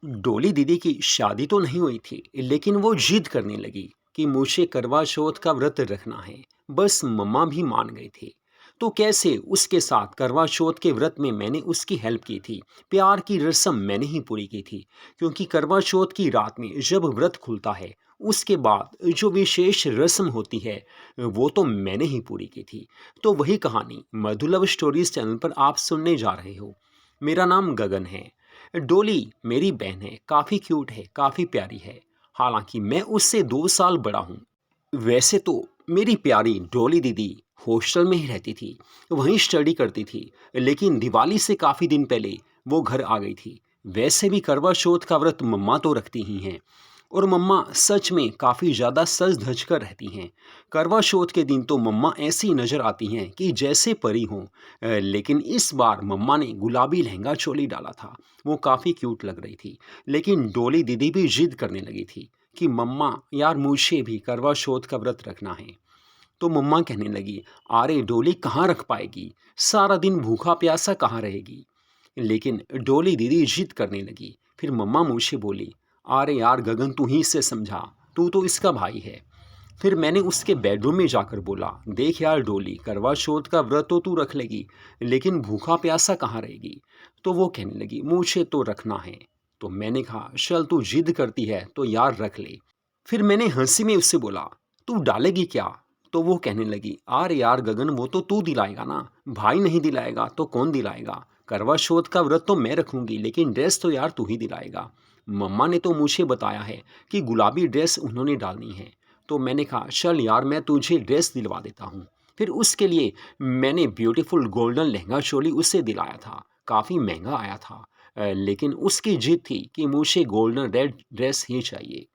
डोली दीदी की शादी तो नहीं हुई थी, लेकिन वो जिद करने लगी कि मुझे करवा चौथ का व्रत रखना है। बस मम्मा भी मान गई थी। तो कैसे उसके साथ करवा चौथ के व्रत में मैंने उसकी हेल्प की थी। प्यार की रस्म मैंने ही पूरी की थी, क्योंकि करवा चौथ की रात में जब व्रत खुलता है, उसके बाद जो विशेष रस्म होती है, वो तो मैंने ही पूरी की थी। तो वही कहानी मधुलव स्टोरीज चैनल पर आप सुनने जा रहे हो। मेरा नाम गगन है। डोली मेरी बहन है, काफ़ी क्यूट है, काफ़ी प्यारी है। हालांकि मैं उससे 2 साल बड़ा हूँ। वैसे तो मेरी प्यारी डोली दीदी हॉस्टल में ही रहती थी, वहीं स्टडी करती थी। लेकिन दिवाली से काफ़ी दिन पहले वो घर आ गई थी। वैसे भी करवा चौथ का व्रत मम्मा तो रखती ही हैं, और मम्मा सच में काफ़ी ज़्यादा सज धज कर रहती हैं। करवा चौथ के दिन तो मम्मा ऐसी नज़र आती हैं कि जैसे परी हों। लेकिन इस बार मम्मा ने गुलाबी लहंगा चोली डाला था। वो काफ़ी क्यूट लग रही थी। लेकिन डोली दीदी भी जिद करने लगी थी कि मम्मा यार, मुझे भी करवा चौथ का व्रत रखना है। तो मम्मा कहने लगी, अरे डोली कहाँ रख पाएगी, सारा दिन भूखा प्यासा कहाँ रहेगी। लेकिन डोली दीदी जिद करने लगी। फिर मम्मा मुझसे बोली, अरे यार गगन, तू ही इसे समझा, तू तो इसका भाई है। फिर मैंने उसके बेडरूम में जाकर बोला, देख यार डोली, करवा चौथ का व्रत तो तू रख लेगी, लेकिन भूखा प्यासा कहाँ रहेगी। तो वो कहने लगी, मुझे तो रखना है। तो मैंने कहा, चल तू जिद करती है तो यार रख ले। फिर मैंने हंसी में उससे बोला, तू डालेगी क्या। तो वो कहने लगी, अरे यार गगन, वो तो तू दिलाएगा ना, भाई नहीं दिलाएगा तो कौन दिलाएगा। करवा चौथ का व्रत तो मैं रखूंगी, लेकिन ड्रेस तो यार तू ही दिलाएगा। मम्मा ने तो मुझे बताया है कि गुलाबी ड्रेस उन्होंने डालनी है। तो मैंने कहा, चल यार मैं तुझे ड्रेस दिलवा देता हूँ। फिर उसके लिए मैंने ब्यूटीफुल गोल्डन लहंगा चोली उससे दिलाया था। काफ़ी महंगा आया था। लेकिन उसकी जिद थी कि मुझे गोल्डन रेड ड्रेस ही चाहिए।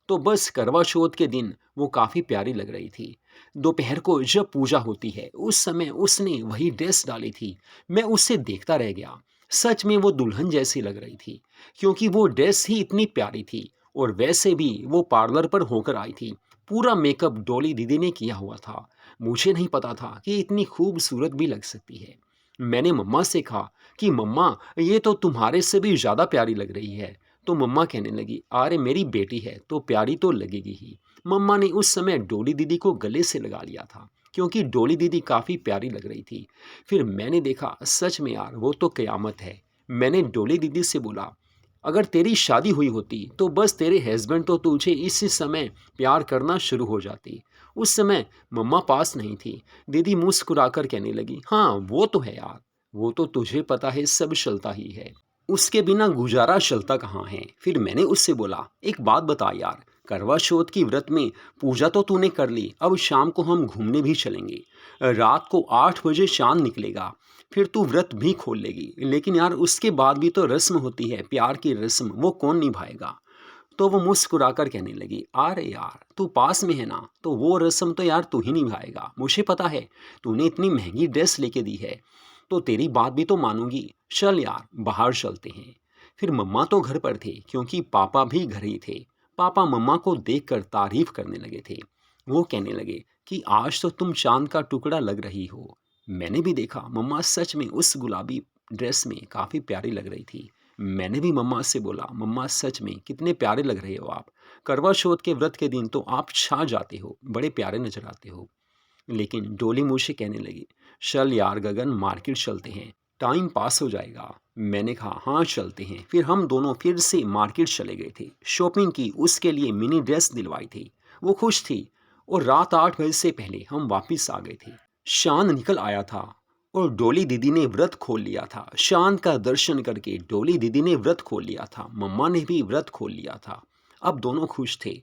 तो बस करवा चौथ के दिन वो काफ़ी प्यारी लग रही थी। दोपहर को जब पूजा होती है, उस समय उसने वही ड्रेस डाली थी। मैं उससे देखता रह गया। सच में वो दुल्हन जैसी लग रही थी, क्योंकि वो ड्रेस ही इतनी प्यारी थी। और वैसे भी वो पार्लर पर होकर आई थी। पूरा मेकअप डोली दीदी ने किया हुआ था। मुझे नहीं पता था कि इतनी खूबसूरत भी लग सकती है। मैंने मम्मा से कहा कि मम्मा, ये तो तुम्हारे से भी ज़्यादा प्यारी लग रही है। तो मम्मा कहने लगी, अरे मेरी बेटी है तो प्यारी तो लगेगी ही। मम्मा ने उस समय डोली दीदी को गले से लगा लिया था, क्योंकि डोली दीदी काफ़ी प्यारी लग रही थी। फिर मैंने देखा, सच में यार वो तो क़यामत है। मैंने डोली दीदी से बोला, अगर तेरी शादी हुई होती तो बस तेरे हस्बैंड तो तुझे इसी समय प्यार करना शुरू हो जाती। उस समय मम्मा पास नहीं थी। दीदी मुस्कुराकर कहने लगी, हाँ वो तो है यार, वो तो तुझे पता है सब चलता ही है, उसके बिना गुजारा चलता कहाँ है। फिर मैंने उससे बोला, एक बात बता यार, करवा चौथ की व्रत में पूजा तो तूने कर ली, अब शाम को हम घूमने भी चलेंगे। रात को 8 बजे चांद निकलेगा, फिर तू व्रत भी खोल लेगी। लेकिन यार उसके बाद भी तो रस्म होती है, प्यार की रस्म, वो कौन निभाएगा। तो वो मुस्कुराकर कहने लगी, अरे यार तू पास में है ना, तो वो रस्म तो यार तू ही निभाएगा। मुझे पता है, तूने इतनी महंगी ड्रेस लेके दी है, तो तेरी बात भी तो मानूंगी। चल यार बाहर चलते हैं। फिर मम्मा तो घर पर थे, क्योंकि पापा भी घर ही थे। पापा मम्मा को देखकर तारीफ करने लगे थे। वो कहने लगे कि आज तो तुम चांद का टुकड़ा लग रही हो। मैंने भी देखा, मम्मा सच में उस गुलाबी ड्रेस में काफ़ी प्यारी लग रही थी। मैंने भी मम्मा से बोला, मम्मा सच में कितने प्यारे लग रहे हो आप। करवा चौथ के व्रत के दिन तो आप छा जाते हो, बड़े प्यारे नजर आते हो। लेकिन डोली मुझसे कहने लगी, चल यार गगन, मार्केट चलते हैं, टाइम पास हो जाएगा। मैंने कहा, हाँ चलते हैं। फिर हम दोनों फिर से मार्केट चले गए थे। शॉपिंग की, उसके लिए मिनी ड्रेस दिलवाई थी। वो खुश थी। और रात 8 बजे से पहले हम वापस आ गए थे। चांद निकल आया था और डोली दीदी ने व्रत खोल लिया था। चांद का दर्शन करके डोली दीदी ने व्रत खोल लिया था, मम्मा ने भी व्रत खोल लिया था। अब दोनों खुश थे।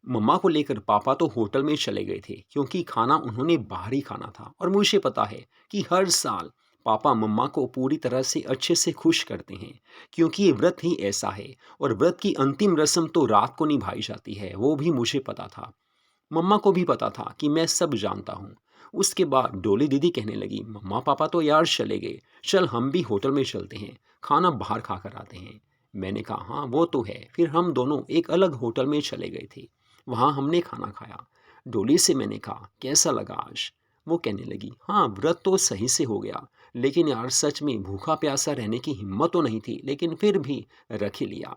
मम्मा को लेकर पापा तो होटल में चले गए थे, क्योंकि खाना उन्होंने बाहर ही खाना था। और मुझे पता है कि हर साल पापा मम्मा को पूरी तरह से अच्छे से खुश करते हैं, क्योंकि ये व्रत ही ऐसा है। और व्रत की अंतिम रस्म तो रात को निभाई जाती है, वो भी मुझे पता था। मम्मा को भी पता था कि मैं सब जानता हूँ। उसके बाद डोली दीदी कहने लगी, मम्मा पापा तो यार चले गए, चल हम भी होटल में चलते हैं, खाना बाहर खा कर आते हैं। मैंने कहा, हाँ वो तो है। फिर हम दोनों एक अलग होटल में चले गए थे। वहाँ हमने खाना खाया। डोली से मैंने कहा, कैसा लगा आज। वो कहने लगी, हाँ व्रत तो सही से हो गया, लेकिन यार सच में भूखा प्यासा रहने की हिम्मत तो नहीं थी, लेकिन फिर भी रख ही लिया।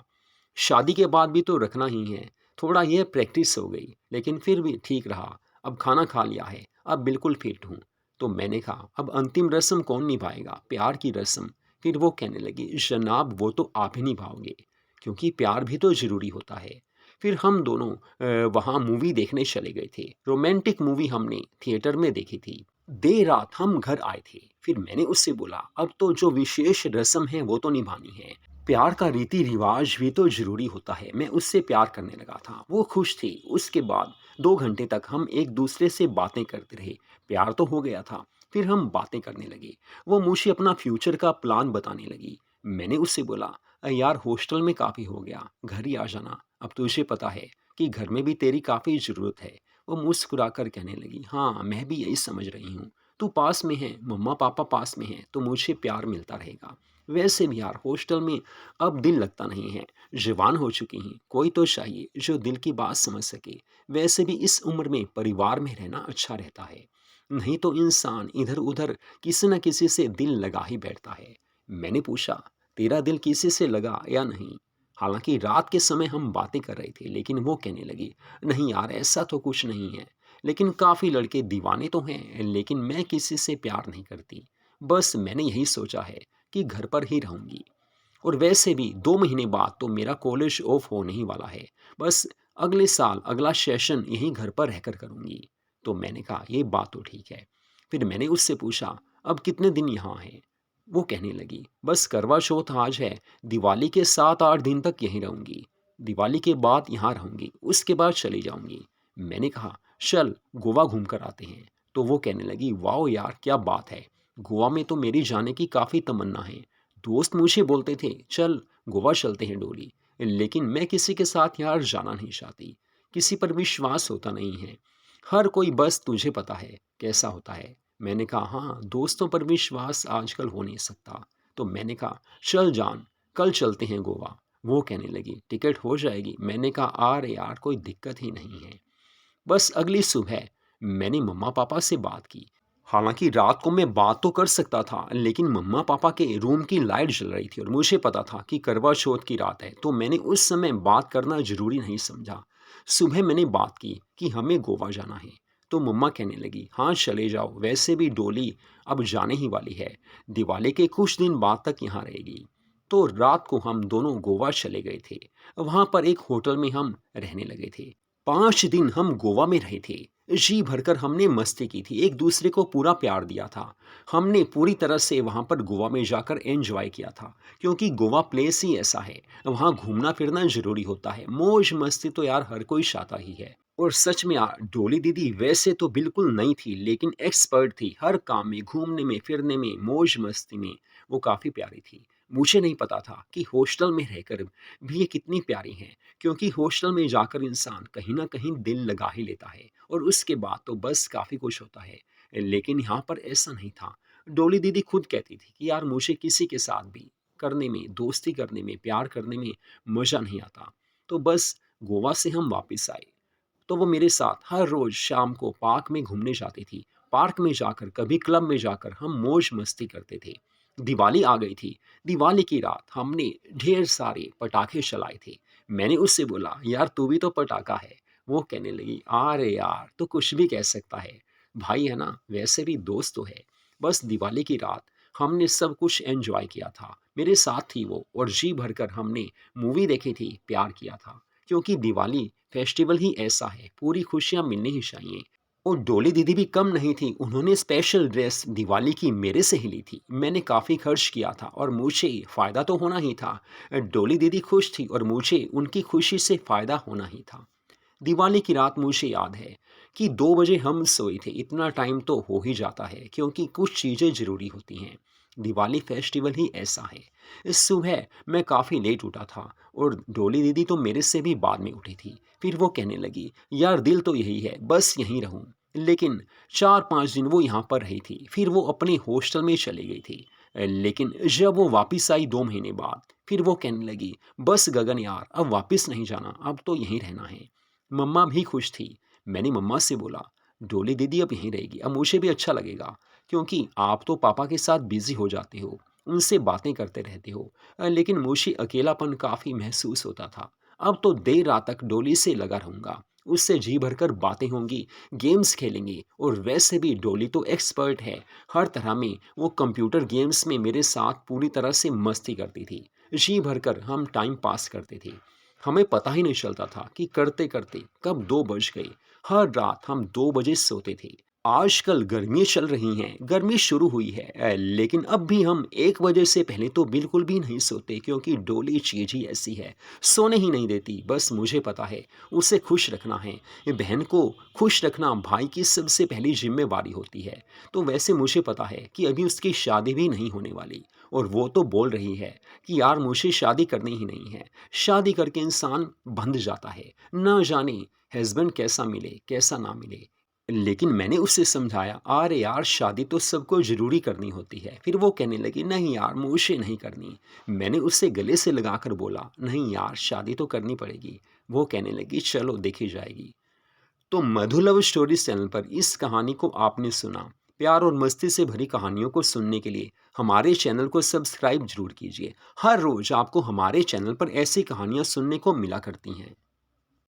शादी के बाद भी तो रखना ही है। थोड़ा यह प्रैक्टिस हो गई, लेकिन फिर भी ठीक रहा। अब खाना खा लिया है, अब बिल्कुल फिट हूँ। तो मैंने कहा, अब अंतिम रस्म कौन निभाएगा, प्यार की रस्म। फिर वो कहने लगी, जनाब वो तो आप ही निभाओगे, क्योंकि प्यार भी तो ज़रूरी होता है। फिर हम दोनों वहाँ मूवी देखने चले गए थे। रोमांटिक मूवी हमने थिएटर में देखी थी। देर रात हम घर आए थे। फिर मैंने उससे बोला, अब तो जो विशेष रस्म है वो तो निभानी है। प्यार का रीति रिवाज भी तो जरूरी होता है। मैं उससे प्यार करने लगा था। वो खुश थी। उसके बाद 2 घंटे तक हम एक दूसरे से बातें करते रहे। प्यार तो हो गया था। फिर हम बातें करने लगे। वो मुझे अपना फ्यूचर का प्लान बताने लगी। मैंने उससे बोला, यार हॉस्टल में काफ़ी हो गया, घर ही आ जाना। अब तुझे पता है कि घर में भी तेरी काफ़ी ज़रूरत है। वो मुस्कुरा कर कहने लगी, हाँ मैं भी यही समझ रही हूँ। तू पास में है, मम्मा पापा पास में हैं, तो मुझे प्यार मिलता रहेगा। वैसे भी यार हॉस्टल में अब दिल लगता नहीं है। जवान हो चुकी हैं, कोई तो चाहिए जो दिल की बात समझ सके। वैसे भी इस उम्र में परिवार में रहना अच्छा रहता है। नहीं तो इंसान इधर उधर किसी न किसी से दिल लगा ही बैठता है। मैंने पूछा, तेरा दिल किसी से लगा या नहीं? हालांकि रात के समय हम बातें कर रहे थे, लेकिन वो कहने लगी, नहीं यार ऐसा तो कुछ नहीं है। लेकिन काफ़ी लड़के दीवाने तो हैं, लेकिन मैं किसी से प्यार नहीं करती। बस मैंने यही सोचा है कि घर पर ही रहूंगी। और वैसे भी 2 महीने बाद तो मेरा कॉलेज ऑफ होने ही वाला है। बस अगले साल अगला सेशन यहीं घर पर रहकर करूंगी। तो मैंने कहा, ये बात तो ठीक है। फिर मैंने उससे पूछा, अब कितने दिन यहाँ हैं? वो कहने लगी, बस करवा चौथ आज है, दिवाली के 7-8 दिन तक यहीं रहूंगी। दिवाली के बाद यहाँ रहूंगी, उसके बाद चली जाऊंगी। मैंने कहा, चल गोवा घूम कर आते हैं। तो वो कहने लगी, वाह यार क्या बात है, गोवा में तो मेरी जाने की काफ़ी तमन्ना है। दोस्त मुझे बोलते थे, चल गोवा चलते हैं डोली। लेकिन मैं किसी के साथ यार जाना नहीं चाहती। किसी पर विश्वास होता नहीं है। हर कोई बस तुझे पता है कैसा होता है। मैंने कहा, हाँ दोस्तों पर विश्वास आजकल हो नहीं सकता। तो मैंने कहा, चल जान, कल चलते हैं गोवा। वो कहने लगी, टिकट हो जाएगी। मैंने कहा, अरे यार कोई दिक्कत ही नहीं है। बस अगली सुबह मैंने मम्मा पापा से बात की। हालांकि रात को मैं बात तो कर सकता था, लेकिन मम्मा पापा के रूम की लाइट जल रही थी और मुझे पता था कि करवा चौथ की रात है, तो मैंने उस समय बात करना जरूरी नहीं समझा। सुबह मैंने बात की कि हमें गोवा जाना है। तो मम्मा कहने लगी, हाँ चले जाओ, वैसे भी डोली अब जाने ही वाली है, दिवाली के कुछ दिन बाद तक यहाँ रहेगी। तो रात को हम दोनों गोवा चले गए थे। वहाँ पर एक होटल में हम रहने लगे थे। 5 दिन हम गोवा में रहे थे। जी भरकर हमने मस्ती की थी, एक दूसरे को पूरा प्यार दिया था। हमने पूरी तरह से वहाँ पर गोवा में जाकर एंजॉय किया था, क्योंकि गोवा प्लेस ही ऐसा है। वहाँ घूमना फिरना जरूरी होता है। मौज मस्ती तो यार हर कोई चाहता ही है। और सच में यार डोली दीदी वैसे तो बिल्कुल नहीं थी, लेकिन एक्सपर्ट थी हर काम में, घूमने में फिरने में, मौज मस्ती में। वो काफ़ी प्यारी थी। मुझे नहीं पता था कि हॉस्टल में रहकर भी ये कितनी प्यारी हैं, क्योंकि हॉस्टल में जाकर इंसान कहीं ना कहीं दिल लगा ही लेता है और उसके बाद तो बस काफ़ी कुछ होता है। लेकिन यहाँ पर ऐसा नहीं था। डोली दीदी खुद कहती थी कि यार मुझे किसी के साथ भी करने में, दोस्ती करने में, प्यार करने में मज़ा नहीं आता। तो बस गोवा से हम वापस आए, तो वो मेरे साथ हर रोज़ शाम को पार्क में घूमने जाती थी। पार्क में जाकर, कभी क्लब में जाकर हम मौज मस्ती करते थे। दिवाली आ गई थी। दिवाली की रात हमने ढेर सारे पटाखे चलाए थे। मैंने उससे बोला, यार तू भी तो पटाखा है। वो कहने लगी, अरे यार तू कुछ भी कह सकता है, भाई है ना, वैसे भी दोस्त तो है। बस दिवाली की रात हमने सब कुछ एंजॉय किया था। मेरे साथ थी वो और जी भरकर हमने मूवी देखी थी, प्यार किया था। क्योंकि दिवाली फेस्टिवल ही ऐसा है, पूरी खुशियाँ मिलनी ही चाहिए। और डोली दीदी भी कम नहीं थी, उन्होंने स्पेशल ड्रेस दिवाली की मेरे से ही ली थी। मैंने काफ़ी खर्च किया था और मुझे फ़ायदा तो होना ही था। डोली दीदी खुश थी और मुझे उनकी खुशी से फ़ायदा होना ही था। दिवाली की रात मुझे याद है कि 2 बजे हम सोए थे। इतना टाइम तो हो ही जाता है, क्योंकि कुछ चीज़ें ज़रूरी होती हैं। दिवाली फेस्टिवल ही ऐसा है। इस सुबह मैं काफ़ी लेट उठा था और डोली दीदी तो मेरे से भी बाद में उठी थी। फिर वो कहने लगी, यार दिल तो यही है, बस यहीं रहूं। लेकिन 4-5 दिन वो यहाँ पर रही थी, फिर वो अपने हॉस्टल में चली गई थी। लेकिन जब वो वापस आई 2 महीने बाद, फिर वो कहने लगी, बस गगन यार अब वापस नहीं जाना, अब तो यहीं रहना है। मम्मा भी खुश थी। मैंने मम्मा से बोला, डोली दीदी अब यहीं रहेगी, अब मुझे भी अच्छा लगेगा, क्योंकि आप तो पापा के साथ बिजी हो जाते हो, उनसे बातें करते रहते हो। लेकिन मुझे अकेलापन काफ़ी महसूस होता था। अब तो देर रात तक डोली से लगा रहूँगा, उससे जी भरकर बातें होंगी, गेम्स खेलेंगे। और वैसे भी डोली तो एक्सपर्ट है हर तरह में। वो कंप्यूटर गेम्स में मेरे साथ पूरी तरह से मस्ती करती थी। जी भरकर हम टाइम पास करते थे। हमें पता ही नहीं चलता था कि करते करते कब 2 बज गए। हर रात हम 2 बजे सोते थे। आजकल गर्मी चल रही हैं, गर्मी शुरू हुई है, लेकिन अब भी हम 1 बजे से पहले तो बिल्कुल भी नहीं सोते, क्योंकि डोली चीज ही ऐसी है, सोने ही नहीं देती। बस मुझे पता है उसे खुश रखना है। बहन को खुश रखना भाई की सबसे पहली जिम्मेवारी होती है। तो वैसे मुझे पता है कि अभी उसकी शादी भी नहीं होने वाली, और वो तो बोल रही है कि यार मुझे शादी करनी ही नहीं है। शादी करके इंसान बंध जाता है, ना जाने हस्बैंड कैसा मिले कैसा ना मिले। लेकिन मैंने उसे समझाया, अरे यार शादी तो सबको ज़रूरी करनी होती है। फिर वो कहने लगी, नहीं यार मुझे नहीं करनी। मैंने उसे गले से लगाकर बोला, नहीं यार शादी तो करनी पड़ेगी। वो कहने लगी, चलो देखी जाएगी। तो मधु लव स्टोरीज चैनल पर इस कहानी को आपने सुना। प्यार और मस्ती से भरी कहानियों को सुनने के लिए हमारे चैनल को सब्सक्राइब जरूर कीजिए। हर रोज आपको हमारे चैनल पर ऐसी कहानियां सुनने को मिला करती हैं।